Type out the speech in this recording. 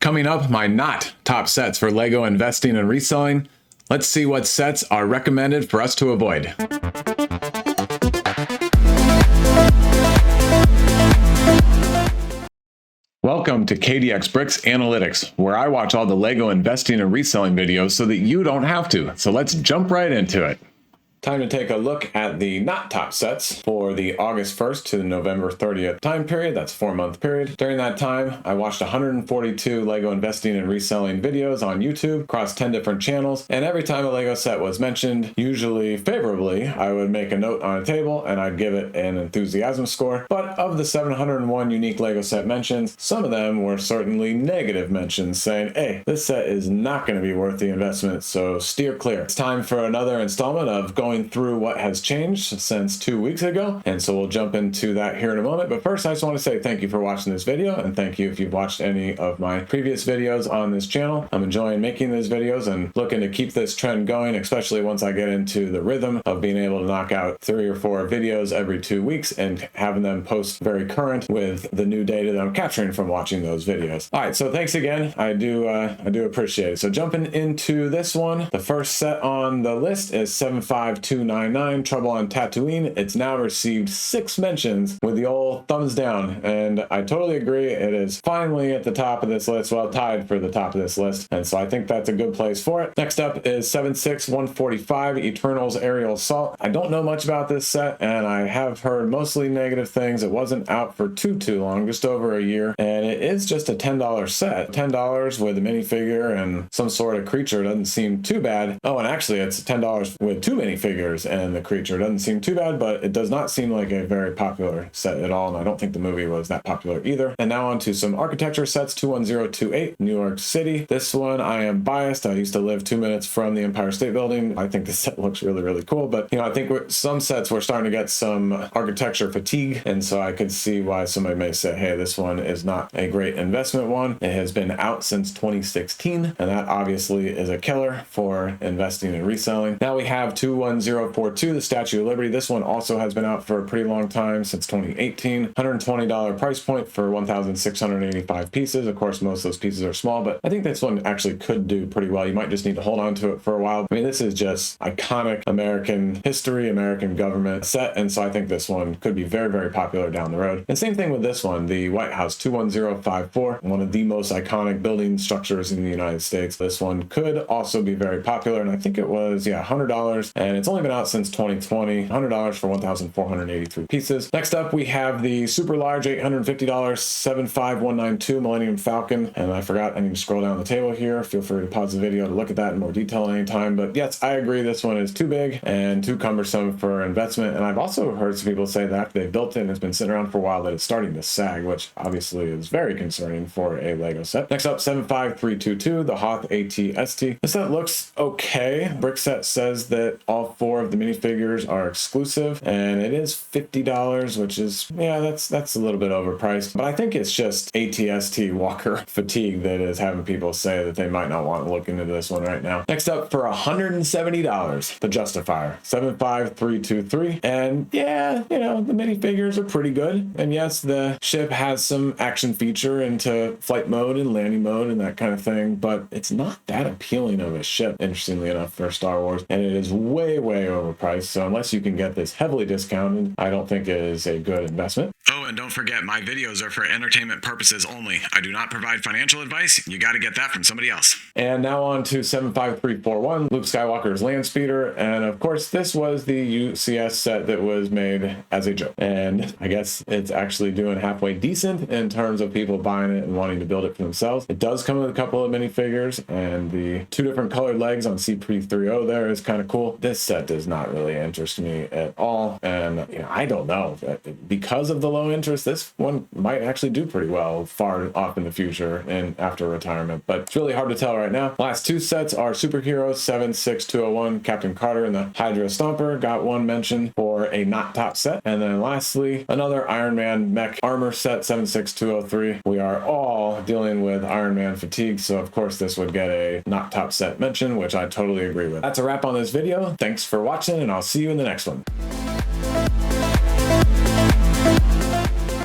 Coming up, my not top sets for Lego investing and reselling. Let's see what sets are recommended for us to avoid. Welcome to KDX Bricks Analytics, where I watch all the Lego investing and reselling videos so that you don't have to. So let's jump right into it. Time to take a look at the not top sets for the August 1st to November 30th time period. That's a 4-month period. During that time, I watched 142 Lego investing and reselling videos on YouTube across 10 different channels. And every time a Lego set was mentioned, usually favorably, I would make a note on a table and I'd give it an enthusiasm score. But of the 701 unique Lego set mentions, some of them were certainly negative mentions saying, hey, this set is not going to be worth the investment, so steer clear. It's time for another installment of going through what has changed since 2 weeks ago, and so we'll jump into that here in a moment. But first, I just want to say thank you for watching this video, and thank you if you've watched any of my previous videos on this channel. I'm enjoying making these videos and looking to keep this trend going, especially once I get into the rhythm of being able to knock out 3 or 4 videos every 2 weeks and having them post very current with the new data that I'm capturing from watching those videos. All right, so thanks again. I do appreciate it. So jumping into this one, the first set on the list is 75299 Trouble on Tatooine. It's now received 6 mentions with the old thumbs down, and I totally agree. It is finally at the top of this list, well, tied for the top of this list, and so I think that's a good place for it. Next up is 76145 Eternals Aerial Assault. I don't know much about this set, and I have heard mostly negative things. It wasn't out for too long, just over a year, and it is just a $10 set. $10 with a minifigure and some sort of creature doesn't seem too bad. Oh, and actually it's $10 with 2 minifigures and the creature doesn't seem too bad, but it does not seem like a very popular set at all, and I don't think the movie was that popular either. And now on to some architecture sets. 21028 New York City. This one I am biased. I used to live 2 minutes from the Empire State Building. I think this set looks really cool, but I think some sets we're starting to get some architecture fatigue, and so I could see why somebody may say, hey, this one is not a great investment one. It has been out since 2016, and that obviously is a killer for investing and reselling. Now we have 21042, the Statue of Liberty. This one also has been out for a pretty long time, since 2018. $120 price point for 1,685 pieces. Of course, most of those pieces are small, but I think this one actually could do pretty well. You might just need to hold on to it for a while. I mean, this is just iconic American history, American government set, and so I think this one could be very popular down the road. And same thing with this one, the White House 21054, one of the most iconic building structures in the United States. This one could also be very popular, and I think it was, $100, and it's only been out since 2020. $100 for 1,483 pieces. Next up, we have the super large $850 75192 Millennium Falcon, and I forgot I need to scroll down the table here. Feel free to pause the video to look at that in more detail anytime, but yes, I agree this one is too big and too cumbersome for investment. And I've also heard some people say that after they built it and it's been sitting around for a while that it's starting to sag, which obviously is very concerning for a Lego set. Next up, 75322 the Hoth AT-ST. This set looks okay. Brickset says that all 4 of the minifigures are exclusive, and it is $50, which is, that's a little bit overpriced, but I think it's just AT-ST Walker fatigue that is having people say that they might not want to look into this one right now. Next up, for $170, the Justifier 75323, and the minifigures are pretty good, and yes, the ship has some action feature into flight mode and landing mode and that kind of thing, but it's not that appealing of a ship, interestingly enough, for Star Wars, and it is way overpriced, so unless you can get this heavily discounted, I don't think it is a good investment. Oh, and don't forget, my videos are for entertainment purposes only. I do not provide financial advice. You got to get that from somebody else. And now on to 75341, Luke Skywalker's Land Speeder, and of course this was the UCS set that was made as a joke, and I guess it's actually doing halfway decent in terms of people buying it and wanting to build it for themselves. It does come with a couple of minifigures, and the 2 different colored legs on CP30 there is kind of cool. This set does not really interest me at all, and I don't know, because of the low interest, this one might actually do pretty well far off in the future and after retirement, but it's really hard to tell right now. Last 2 sets are Superheroes 76201 Captain Carter and the Hydra Stomper. Got 1 mention for a not top set, and then lastly another Iron Man mech armor set 76203. We are all dealing with Iron Man fatigue, so of course this would get a not top set mention, which I totally agree with. That's a wrap on this video. Thanks for watching, and I'll see you in the next one.